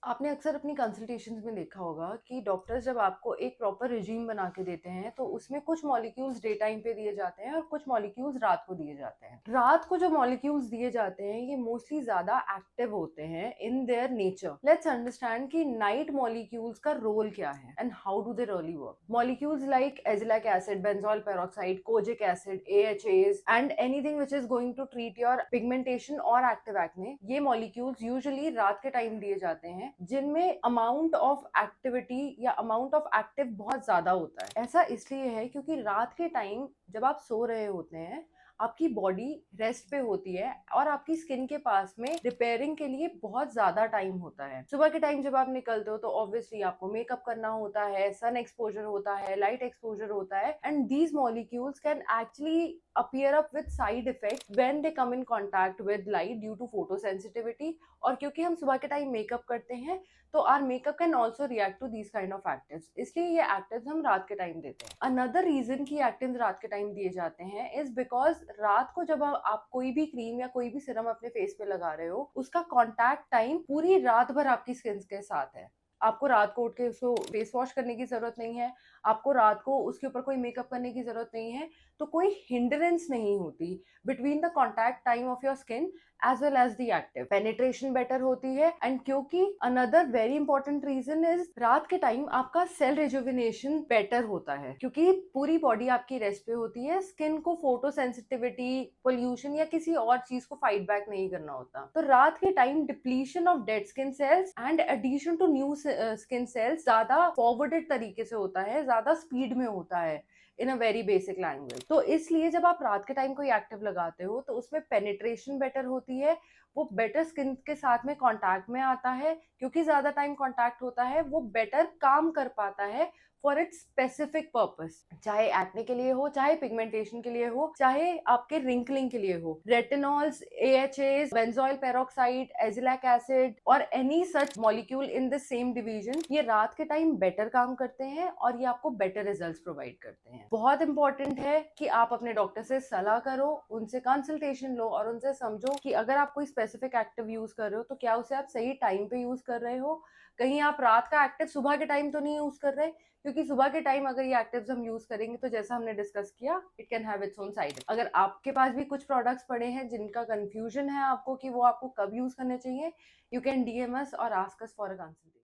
आपने अक्सर अपनी कंसल्टेशंस में देखा होगा कि डॉक्टर्स जब आपको एक प्रॉपर रिजीम बना के देते हैं तो उसमें कुछ मॉलिक्यूल्स डे टाइम पे दिए जाते हैं और कुछ मॉलिक्यूल्स रात को दिए जाते हैं। रात को जो मॉलिक्यूल्स दिए जाते हैं ये मोस्टली ज्यादा एक्टिव होते हैं in their nature. Let's understand कि नाइट मॉलिक्यूल्स का रोल क्या है and how do they really work. Molecules like azelaic acid, benzoyl peroxide, kojic acid, AHAs and anything which is going to treat your pigmentation और active acne, ये molecules usually रात के time दिए जाते हैं जिनमें अमाउंट ऑफ एक्टिविटी या amount of active बहुत ज्यादा होता है। ऐसा इसलिए है क्योंकि रात के टाइम जब आप सो रहे होते हैं आपकी बॉडी रेस्ट पे होती है और आपकी स्किन के पास में रिपेयरिंग के लिए बहुत ज्यादा टाइम होता है। सुबह के टाइम जब आप निकलते हो तो ऑब्वियसली आपको मेकअप करना होता है, सन एक्सपोजर होता है, लाइट एक्सपोजर होता है and these molecules can actually appear up with side effects when they come in contact with light due to photosensitivity। और क्योंकि हम सुबह के टाइम मेकअप करते हैं तो our makeup can also react to these kind of actives, इसलिए ये एक्टिव्स हम रात के टाइम देते हैं। अनदर रीजन की एक्टिव्स रात के टाइम दिए जाते हैं इज बिकॉज रात को जब आप कोई भी क्रीम या कोई भी सिरम अपने फेस पे लगा रहे हो उसका कॉन्टैक्ट टाइम पूरी रात भर आपकी स्किन के साथ है। आपको रात को उठ के उसको फेस वॉश करने की जरूरत नहीं है, आपको रात को उसके ऊपर कोई मेकअप करने की जरूरत नहीं है, तो कोई हिंड्रेंस नहीं होती between the contact time of your skin as well as the active. Penetration better होती है एंड क्योंकि another very important reason is रात के टाइम आपका सेल रिजुविनेशन बेटर होता है क्योंकि पूरी बॉडी आपकी रेस्ट पे होती है, स्किन को फोटो सेंसिटिविटी, पोल्यूशन या किसी और चीज को फाइट बैक नहीं करना होता। तो रात के time depletion of dead skin cells and addition to new skin cells ज्यादा फॉरवर्डेड तरीके से होता है, ज्यादा स्पीड में होता है in a very basic language. तो इसलिए जब आप रात के टाइम कोई एक्टिव लगाते हो तो उसमें पेनिट्रेशन बेटर होती है, वो बेटर स्किन के साथ में कांटेक्ट में आता है, क्योंकि ज्यादा टाइम कांटेक्ट होता है वो बेटर काम कर पाता है फॉर इट्स स्पेसिफिक पर्पस, चाहे एक्ने के लिए हो, चाहे पिगमेंटेशन के लिए हो, चाहे आपके रिंकलिंग के लिए हो। Retinols, AHAs, benzoyl peroxide, azelaic acid और any such molecule in the same division ये रात के टाइम बेटर काम करते हैं और ये आपको बेटर रिजल्ट्स प्रोवाइड करते हैं। बहुत इंपॉर्टेंट है कि आप अपने डॉक्टर से सलाह करो, उनसे कंसल्टेशन लो और उनसे समझो कि अगर आप कोई स्पेसिफिक एक्टिव यूज कर रहे हो तो क्या उसे आप सही टाइम पे यूज कर रहे हो। कहीं आप रात का एक्टिव सुबह के टाइम तो नहीं यूज कर रहे, क्योंकि सुबह के टाइम अगर ये एक्टिव्स हम यूज करेंगे तो जैसा हमने डिस्कस किया it can have its own side. अगर आपके पास भी कुछ प्रोडक्ट्स पड़े हैं जिनका कंफ्यूजन है आपको कि वो आपको कब यूज करने चाहिए, यू कैन DM us और ask us for a consultation.